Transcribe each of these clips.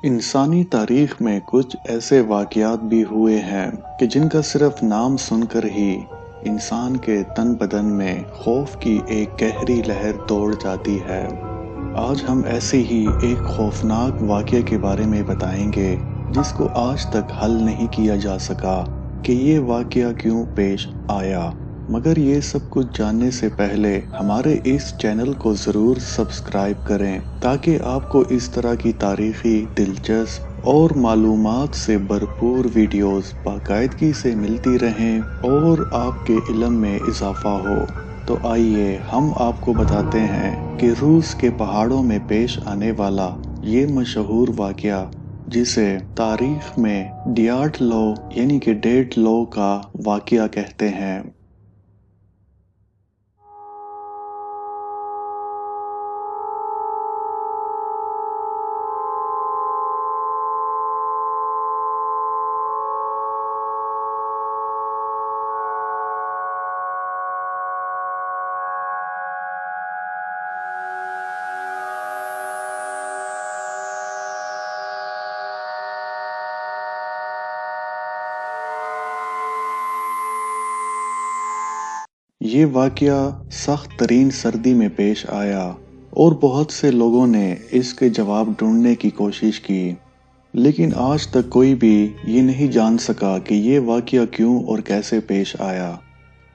انسانی تاریخ میں کچھ ایسے واقعات بھی ہوئے ہیں کہ جن کا صرف نام سن کر ہی انسان کے تن بدن میں خوف کی ایک گہری لہر دوڑ جاتی ہے۔ آج ہم ایسے ہی ایک خوفناک واقعے کے بارے میں بتائیں گے جس کو آج تک حل نہیں کیا جا سکا کہ یہ واقعہ کیوں پیش آیا۔ مگر یہ سب کچھ جاننے سے پہلے ہمارے اس چینل کو ضرور سبسکرائب کریں تاکہ آپ کو اس طرح کی تاریخی دلچسپ اور معلومات سے بھرپور ویڈیوز باقاعدگی سے ملتی رہیں اور آپ کے علم میں اضافہ ہو۔ تو آئیے ہم آپ کو بتاتے ہیں کہ روس کے پہاڑوں میں پیش آنے والا یہ مشہور واقعہ جسے تاریخ میں ڈیاٹ لو یعنی کہ ڈیڈ لو کا واقعہ کہتے ہیں۔ یہ واقعہ سخت ترین سردی میں پیش آیا اور بہت سے لوگوں نے اس کے جواب ڈھونڈنے کی کوشش کی، لیکن آج تک کوئی بھی یہ نہیں جان سکا کہ یہ واقعہ کیوں اور کیسے پیش آیا۔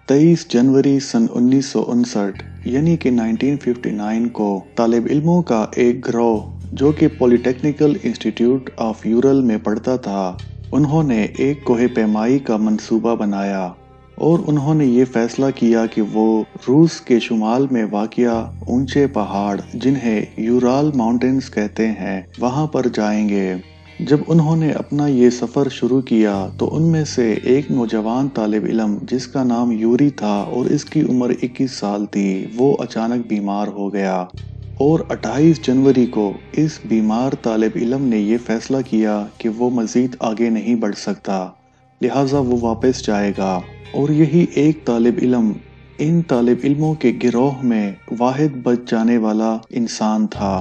23 جنوری سن 1959 یعنی کہ 1959 کو طالب علموں کا ایک گروہ جو کہ پولی ٹیکنیکل انسٹیٹیوٹ آف یورل میں پڑھتا تھا، انہوں نے ایک کوہ پیمائی کا منصوبہ بنایا اور انہوں نے یہ فیصلہ کیا کہ وہ روس کے شمال میں واقع اونچے پہاڑ جنہیں یورال ماؤنٹینز کہتے ہیں وہاں پر جائیں گے۔ جب انہوں نے اپنا یہ سفر شروع کیا تو ان میں سے ایک نوجوان طالب علم جس کا نام یوری تھا اور اس کی عمر 21 سال تھی، وہ اچانک بیمار ہو گیا اور 28 جنوری کو اس بیمار طالب علم نے یہ فیصلہ کیا کہ وہ مزید آگے نہیں بڑھ سکتا، لہٰذا وہ واپس جائے گا۔ اور یہی ایک طالب علم ان طالب علموں کے گروہ میں واحد بچ جانے والا انسان تھا۔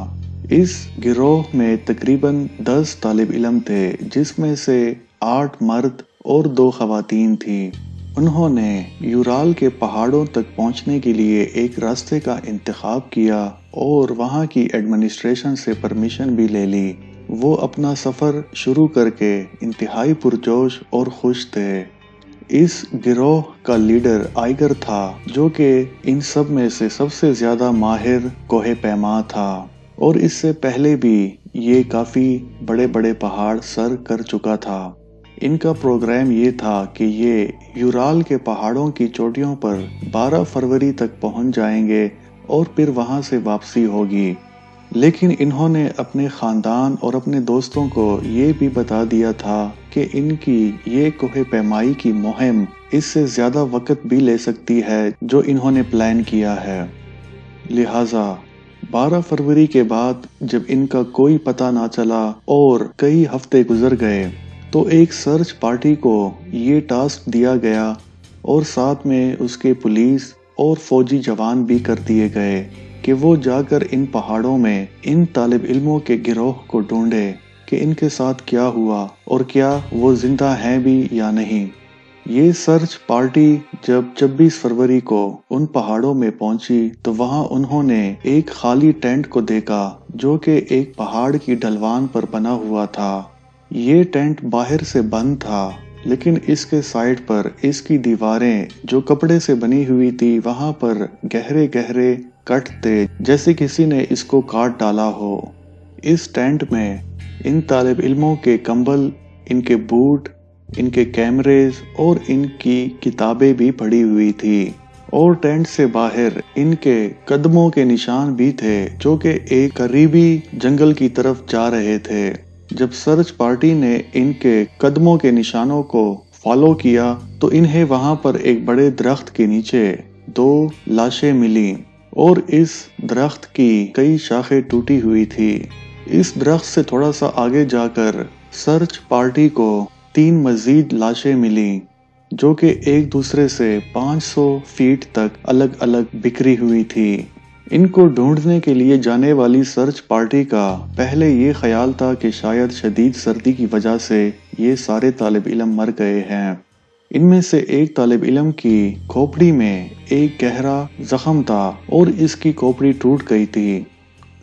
اس گروہ میں تقریباً 10 طالب علم تھے جس میں سے 8 مرد اور 2 خواتین تھیں۔ انہوں نے یورال کے پہاڑوں تک پہنچنے کے لیے ایک راستے کا انتخاب کیا اور وہاں کی ایڈمنسٹریشن سے پرمیشن بھی لے لی۔ وہ اپنا سفر شروع کر کے انتہائی پرجوش اور خوش تھے۔ اس گروہ کا لیڈر آئیگر تھا جو کہ ان سب میں سے سب سے زیادہ ماہر کوہ پیما تھا اور اس سے پہلے بھی یہ کافی بڑے بڑے پہاڑ سر کر چکا تھا۔ ان کا پروگرام یہ تھا کہ یہ یورال کے پہاڑوں کی چوٹیوں پر 12 فروری تک پہنچ جائیں گے اور پھر وہاں سے واپسی ہوگی، لیکن انہوں نے اپنے خاندان اور اپنے دوستوں کو یہ بھی بتا دیا تھا کہ ان کی یہ کوہ پیمائی کی مہم اس سے زیادہ وقت بھی لے سکتی ہے جو انہوں نے پلان کیا ہے۔ لہٰذا 12 فروری کے بعد جب ان کا کوئی پتہ نہ چلا اور کئی ہفتے گزر گئے تو ایک سرچ پارٹی کو یہ ٹاسک دیا گیا اور ساتھ میں اس کے پولیس اور فوجی جوان بھی کر دیے گئے کہ وہ جا کر ان پہاڑوں میں ان طالب علموں کے گروہ کو ڈھونڈے کہ ان کے ساتھ کیا ہوا اور کیا وہ زندہ ہیں بھی یا نہیں۔ یہ سرچ پارٹی جب 26 فروری کو ان پہاڑوں میں پہنچی تو وہاں انہوں نے ایک خالی ٹینٹ کو دیکھا جو کہ ایک پہاڑ کی ڈھلوان پر بنا ہوا تھا۔ یہ ٹینٹ باہر سے بند تھا لیکن اس کے سائڈ پر اس کی دیواریں جو کپڑے سے بنی ہوئی تھی وہاں پر گہرے گہرے کٹ تھے جیسے کسی نے اس کو کاٹ ڈالا ہو۔ اس ٹینٹ میں ان طالب علموں کے کمبل، ان کے بوٹ، ان کے کیمریز اور ان کی کتابیں بھی پڑی ہوئی تھی اور ٹینٹ سے باہر ان کے قدموں کے نشان بھی تھے جو کہ ایک قریبی جنگل کی طرف جا رہے تھے۔ جب سرچ پارٹی نے ان کے قدموں کے نشانوں کو فالو کیا تو انہیں وہاں پر ایک بڑے درخت کے نیچے 2 لاشیں ملی اور اس درخت کی کئی شاخیں ٹوٹی ہوئی تھی۔ اس درخت سے تھوڑا سا آگے جا کر سرچ پارٹی کو 3 مزید لاشیں ملی جو کہ ایک دوسرے سے 500 فیٹ تک الگ الگ بکھری ہوئی تھی۔ ان کو ڈھونڈنے کے لیے جانے والی سرچ پارٹی کا پہلے یہ خیال تھا کہ شاید شدید سردی کی وجہ سے یہ سارے طالب علم مر گئے ہیں۔ ان میں سے ایک طالب علم کی کھوپڑی میں ایک گہرا زخم تھا اور اس کی کھوپڑی ٹوٹ گئی تھی۔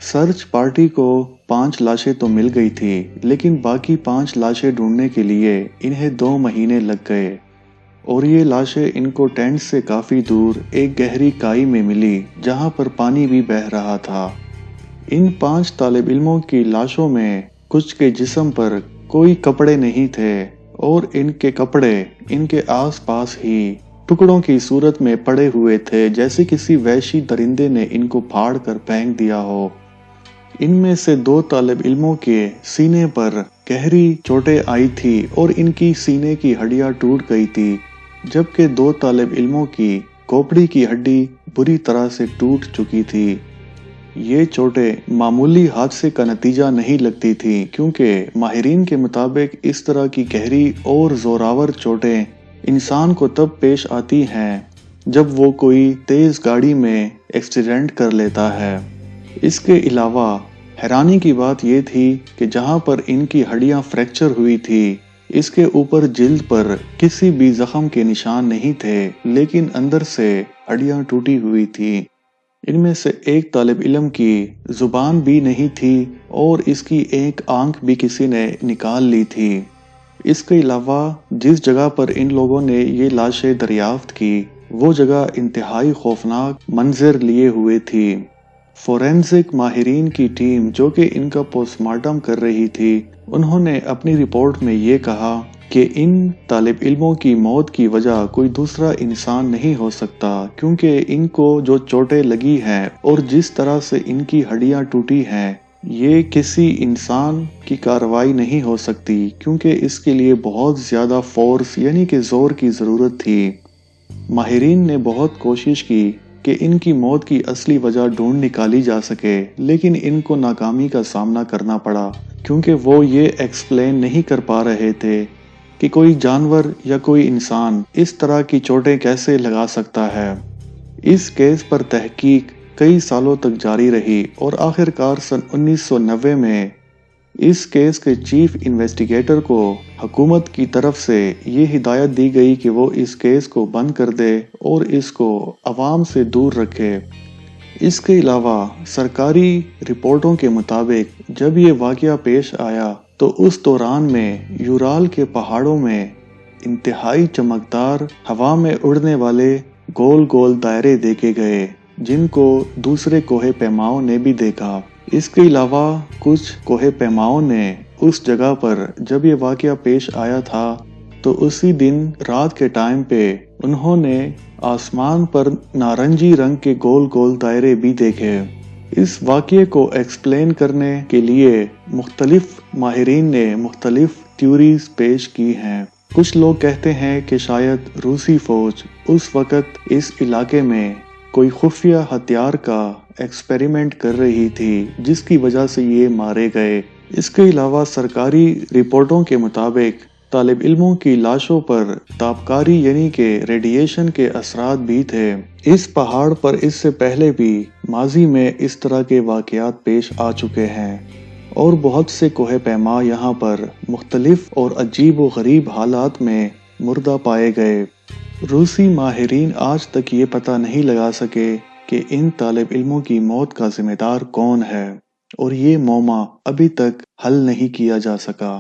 سرچ پارٹی کو 5 لاشیں تو مل گئی تھی، لیکن باقی 5 لاشیں ڈھونڈنے کے لیے انہیں 2 مہینے لگ گئے، اور یہ لاشیں ان کو ٹینٹ سے کافی دور ایک گہری کائی میں ملی جہاں پر پانی بھی بہہ رہا تھا۔ ان 5 طالب علموں کی لاشوں میں کچھ کے جسم پر کوئی کپڑے نہیں تھے، اور ان کے کپڑے ان کے آس پاس ہی ٹکڑوں کی صورت میں پڑے ہوئے تھے، جیسے کسی وحشی درندے نے ان کو پھاڑ کر پھینک دیا ہو۔ ان میں سے 2 طالب علموں کے سینے پر گہری چوٹیں آئی تھی اور ان کی سینے کی ہڈیاں ٹوٹ گئی تھی، جبکہ 2 طالب علموں کی کھوپڑی کی ہڈی بری طرح سے ٹوٹ چکی تھی۔ یہ چوٹیں معمولی حادثے کا نتیجہ نہیں لگتی تھی، کیونکہ ماہرین کے مطابق اس طرح کی گہری اور زوراور چوٹیں انسان کو تب پیش آتی ہیں جب وہ کوئی تیز گاڑی میں ایکسیڈنٹ کر لیتا ہے۔ اس کے علاوہ حیرانی کی بات یہ تھی کہ جہاں پر ان کی ہڈیاں فریکچر ہوئی تھی، اس کے اوپر جلد پر کسی بھی زخم کے نشان نہیں تھے، لیکن اندر سے ہڈیاں ٹوٹی ہوئی تھی۔ ان میں سے ایک طالب علم کی زبان بھی نہیں تھی اور اس کی ایک آنکھ بھی کسی نے نکال لی تھی۔ اس کے علاوہ جس جگہ پر ان لوگوں نے یہ لاشیں دریافت کی، وہ جگہ انتہائی خوفناک منظر لیے ہوئے تھی۔ فورینزک ماہرین کی ٹیم جو کہ ان کا پوسٹ مارٹم کر رہی تھی، انہوں نے اپنی رپورٹ میں یہ کہا کہ ان طالب علموں کی موت کی وجہ کوئی دوسرا انسان نہیں ہو سکتا، کیونکہ ان کو جو چوٹیں لگی ہیں اور جس طرح سے ان کی ہڈیاں ٹوٹی ہیں، یہ کسی انسان کی کارروائی نہیں ہو سکتی، کیونکہ اس کے لیے بہت زیادہ فورس یعنی کہ زور کی ضرورت تھی۔ ماہرین نے بہت کوشش کی کہ ان کی موت کی اصلی وجہ ڈھونڈ نکالی جا سکے، لیکن ان کو ناکامی کا سامنا کرنا پڑا، کیونکہ وہ یہ ایکسپلین نہیں کر پا رہے تھے کہ کوئی جانور یا کوئی انسان اس طرح کی چوٹیں کیسے لگا سکتا ہے۔ اس کیس پر تحقیق کئی سالوں تک جاری رہی اور آخرکار سن 1990 میں اس کیس کے چیف انویسٹیگیٹر کو حکومت کی طرف سے یہ ہدایت دی گئی کہ وہ اس کیس کو بند کر دے اور اس کو عوام سے دور رکھے۔ اس کے علاوہ سرکاری رپورٹوں کے مطابق جب یہ واقعہ پیش آیا تو اس دوران میں یورال کے پہاڑوں میں انتہائی چمکدار ہوا میں اڑنے والے گول گول دائرے دیکھے گئے، جن کو دوسرے کوہ پیماؤں نے بھی دیکھا۔ اس کے علاوہ کچھ کوہ پیماؤں نے اس جگہ پر جب یہ واقعہ پیش آیا تھا تو اسی دن رات کے ٹائم پہ انہوں نے آسمان پر نارنجی رنگ کے گول گول دائرے بھی دیکھے۔ اس واقعے کو ایکسپلین کرنے کے لیے مختلف ماہرین نے مختلف تھیوریز پیش کی ہیں۔ کچھ لوگ کہتے ہیں کہ شاید روسی فوج اس وقت اس علاقے میں کوئی خفیہ ہتھیار کا ایکسپیریمنٹ کر رہی تھی، جس کی وجہ سے یہ مارے گئے۔ اس کے علاوہ سرکاری رپورٹوں کے مطابق طالب علموں کی لاشوں پر تابکاری یعنی کہ ریڈیشن کے اثرات بھی تھے۔ اس پہاڑ پر اس سے پہلے بھی ماضی میں اس طرح کے واقعات پیش آ چکے ہیں اور بہت سے کوہ پیما یہاں پر مختلف اور عجیب و غریب حالات میں مردہ پائے گئے۔ روسی ماہرین آج تک یہ پتہ نہیں لگا سکے کہ ان طالب علموں کی موت کا ذمہ دار کون ہے، اور یہ معمہ ابھی تک حل نہیں کیا جا سکا۔